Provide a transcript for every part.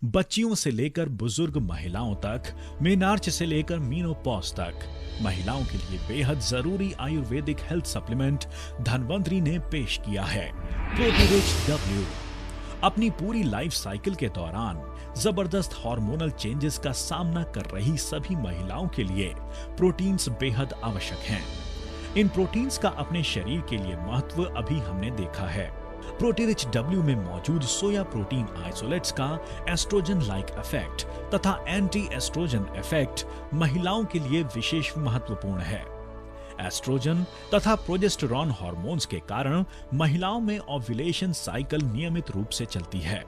बच्चियों से लेकर बुजुर्ग महिलाओं तक, मेनार्च से लेकर मीनोपॉज तक महिलाओं के लिए बेहद जरूरी आयुर्वेदिक हेल्थ सप्लीमेंट धन्वंतरी ने पेश किया है प्रोटीरिच डब्ल्यू। अपनी पूरी लाइफ साइकिल के दौरान जबरदस्त हार्मोनल चेंजेस का सामना कर रही सभी महिलाओं के लिए प्रोटीन्स बेहद आवश्यक हैं। इन प्रोटीन्स का अपने शरीर के लिए महत्व अभी हमने देखा है। प्रोटीरिच डब्ल्यू में मौजूद सोया प्रोटीन आइसोलेट्स का एस्ट्रोजन लाइक इफेक्ट तथा एंटी एस्ट्रोजन इफेक्ट महिलाओं के लिए विशेष महत्वपूर्ण है। एस्ट्रोजन तथा प्रोजेस्टेरॉन हार्मोन्स के कारण महिलाओं में ओव्यूलेशन साइकिल नियमित रूप से चलती है।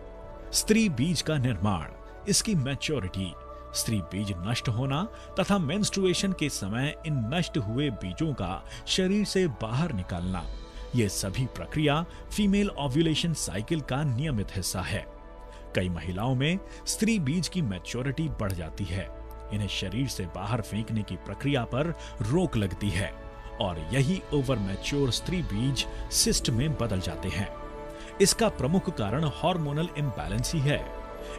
स्त्री बीज का निर्माण, इसकी मैच्योरिटी, स्त्री बीज नष्ट होना तथा मेंस्ट्रुएशन के समय इन नष्ट हुए बीजों का शरीर से बाहर निकलना, ये सभी प्रक्रिया फीमेल ओव्यूलेशन साइकिल का नियमित हिस्सा है। कई महिलाओं में स्त्री बीज की मैच्योरिटी बढ़ जाती है, इन्हें शरीर से बाहर फेंकने की प्रक्रिया पर रोक लगती है और यही ओवर मैच्योर स्त्री बीज सिस्ट में बदल जाते हैं। इसका प्रमुख कारण हार्मोनल इम्बैलेंस ही है।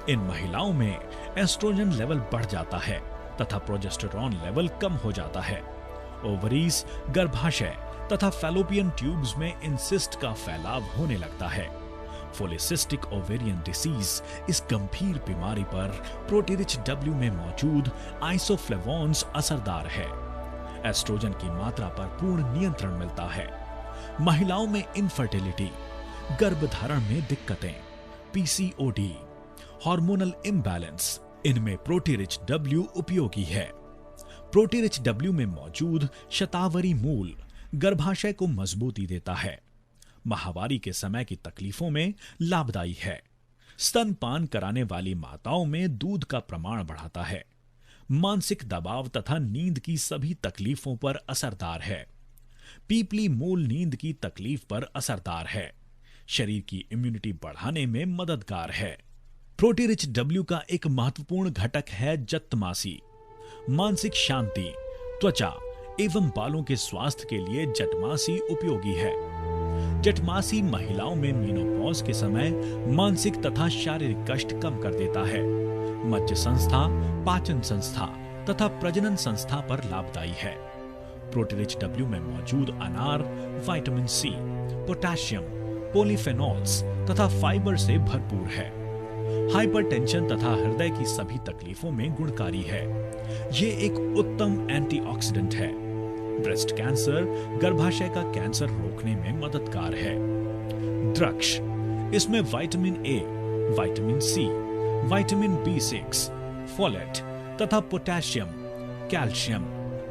इन महिलाओं में एस्ट्रोजन लेवल बढ़ जाता है तथा प्रोजेस्टेरॉन लेवल कम हो जाता है। ओवरीज, गर्भाशय तथा फैलोपियन ट्यूब्स में इन सिस्ट का फैलाव होने लगता है। पॉलीसिस्टिक ओवेरियन डिसीज, इस गंभीर बीमारी पर प्रोटीरिच डब्ल्यू में मौजूद आइसोफ्लेवोन्स असरदार है। एस्ट्रोजन की मात्रा पर पूर्ण नियंत्रण मिलता है। महिलाओं में इनफर्टिलिटी, गर्भधारण में दिक्कतें, पीसीओडी, हार्मोनल इम्बैलेंस, इनमें प्रोटीरिच डब्ल्यू उपयोगी है। प्रोटीरिच डब्ल्यू में मौजूद शतावरी मूल गर्भाशय को मजबूती देता है। माहवारी के समय की तकलीफों में लाभदायी है। स्तनपान कराने वाली माताओं में दूध का प्रमाण बढ़ाता है। मानसिक दबाव तथा नींद की सभी तकलीफों पर असरदार है। पीपली मूल नींद की तकलीफ पर असरदार है। शरीर की इम्यूनिटी बढ़ाने में मददगार है। प्रोटीरिच डब्ल्यू का एक महत्वपूर्ण घटक है जटमासी। मानसिक शांति, त्वचा एवं बालों के स्वास्थ्य के लिए जटमासी उपयोगी है। जटमासी महिलाओं में मीनोपॉज के समय मानसिक तथा शारीरिक कष्ट कम कर देता है। मज्ज संस्था, पाचन संस्था तथा प्रजनन संस्था पर लाभदायी है। प्रोटीरिच डब्ल्यू में मौजूद अनार विटामिन सी, पोटेशियम, पॉलीफेनॉल्स तथा फाइबर से भरपूर है। हाइपरटेंशन तथा हृदय की सभी तकलीफों में गुणकारी है। ये एक उत्तम एंटीऑक्सीडेंट है। ब्रेस्ट कैंसर, गर्भाशय का कैंसर रोकने में मददगार है। द्रक्ष, इसमें vitamin A, vitamin C, vitamin B6, folate तथा potassium, calcium,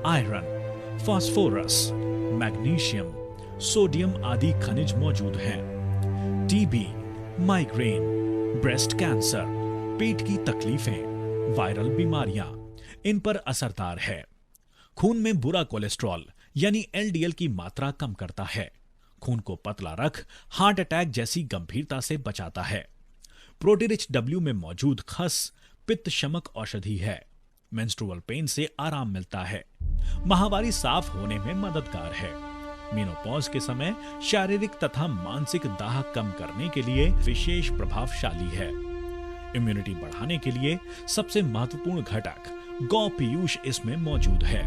iron, phosphorus, magnesium, sodium आदि खनिज मौजूद हैं। टीबी, माइग्रेन, ब्रेस्ट कैंसर, पेट की तकलीफें, वायरल बीमारियां, इन पर असरदार है। खून में बुरा कोलेस्ट्रॉल यानी LDL की मात्रा कम करता है। खून को पतला रख हार्ट अटैक जैसी गंभीरता से बचाता है। प्रोटीरिच डब्ल्यू में मौजूद खस पित्त शमक औषधि है। मेंस्ट्रुअल पेन से आराम मिलता है। माहवारी साफ होने में मददगार है। मेनोपॉज के समय शारीरिक तथा मानसिक दाह कम करने के लिए विशेष प्रभावशाली है। इम्यूनिटी बढ़ाने के लिए सबसे महत्वपूर्ण घटक गौ पीयूष इसमें मौजूद है।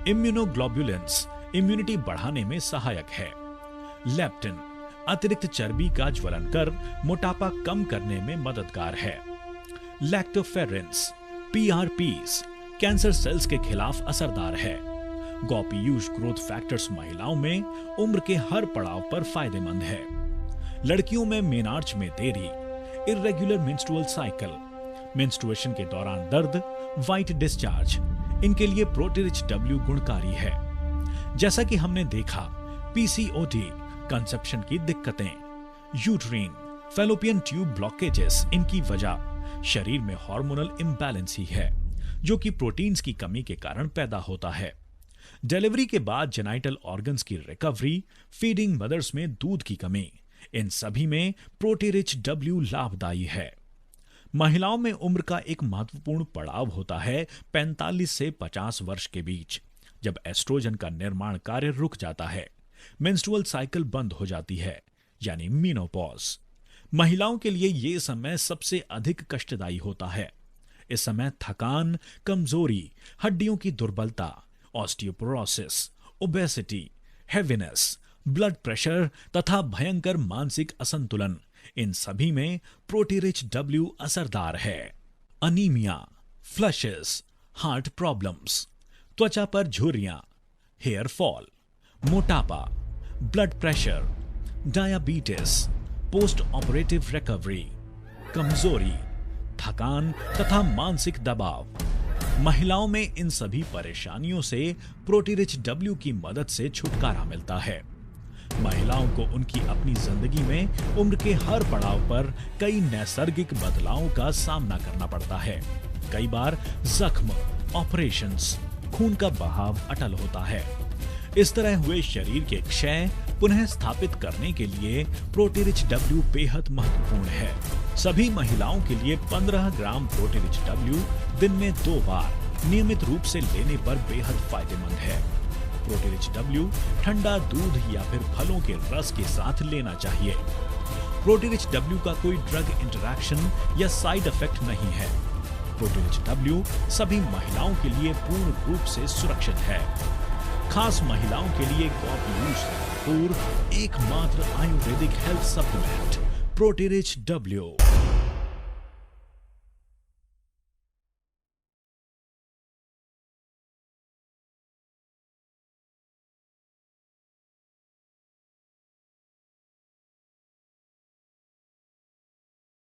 इम्यूनोग्लोबुलिन्स इम्यूनिटी बढ़ाने में सहायक है। लेप्टिन अतिरिक्त चर्बी का ज्वलन कर मोटापा कम करने में मददगार है। लैक्टोफेरेंस PRPs कैंसर सेल्स के खिलाफ असरदार है। गौ पीयूष ग्रोथ फैक्टर्स महिलाओं में उम्र के हर पड़ाव पर फायदेमंद है। लड़कियों में मेनार्च में देरी, इर्रेगुलर मेंस्ट्रुअल साइकिल, मेंस्ट्रुएशन के दौरान दर्द, व्हाइट डिस्चार्ज, इनके लिए प्रोटीरिच डब्ल्यू गुणकारी है। जैसा कि हमने देखा, PCOD, कंसेप्शन की दिक्कतें, यूट्रीन, फैलोपियन ट्यूब ब्लॉकेजेस, इनकी वजह शरीर में हार्मोनल इम्बैलेंस ही है, जो कि प्रोटीन्स की कमी के कारण पैदा होता है। डिलीवरी के बाद जेनाइटल ऑर्गन्स की रिकवरी, फीडिंग मदर्स में दूध की कमी, इन सभी में प्रोटीरिच डब्ल्यू लाभदायी है। महिलाओं में उम्र का एक महत्वपूर्ण पड़ाव होता है 45 से 50 वर्ष के बीच, जब एस्ट्रोजन का निर्माण कार्य रुक जाता है, मेंस्ट्रुअल साइकिल बंद हो जाती है, यानी मीनोपॉज। महिलाओं के लिए ये समय सबसे अधिक कष्टदायी होता है। इस समय थकान, कमजोरी, हड्डियों की दुर्बलता, osteoporosis, obesity, heaviness, blood pressure तथा भयंकर मानसिक असंतुलन, इन सभी में प्रोटीरिच डब्ल्यू असरदार है। अनीमिया, फ्लशेस, हार्ट प्रॉब्लम्स, त्वचा पर झुर्रियां, हेयर फॉल, मोटापा, blood pressure, diabetes, post operative recovery, कमजोरी, थकान तथा मानसिक दबाव। महिलाओं में इन सभी परेशानियों से प्रोटीरिच डब्ल्यू की मदद से छुटकारा मिलता है। महिलाओं को उनकी अपनी जिंदगी में उम्र के हर पड़ाव पर कई नैसर्गिक बदलावों का सामना करना पड़ता है। कई बार जख्म, ऑपरेशंस, खून का बहाव अटल होता है। इस तरह हुए शरीर के क्षय पुनः स्थापित करने के लिए प्रोटीरिच डब्ल्यू बेहद महत्वपूर्ण है। सभी महिलाओं के लिए 15 ग्राम प्रोटीरिच डब्ल्यू दिन में 2 बार नियमित रूप से लेने पर बेहद फायदेमंद है। प्रोटीरिच डब्ल्यू ठंडा दूध या फिर फलों के रस के साथ लेना चाहिए। प्रोटीरिच डब्ल्यू का कोई ड्रग इंटरैक्शन या साइड इफेक्ट नहीं है। प्रोटीरिच डब्ल्यू सभी महिलाओं के लिए पूर्ण रूप से सुरक्षित है। खास महिलाओं के लिए गॉपयूज एकमात्र आयुर्वेदिक हेल्थ सप्लीमेंट प्रोटीरिच डब्ल्यू।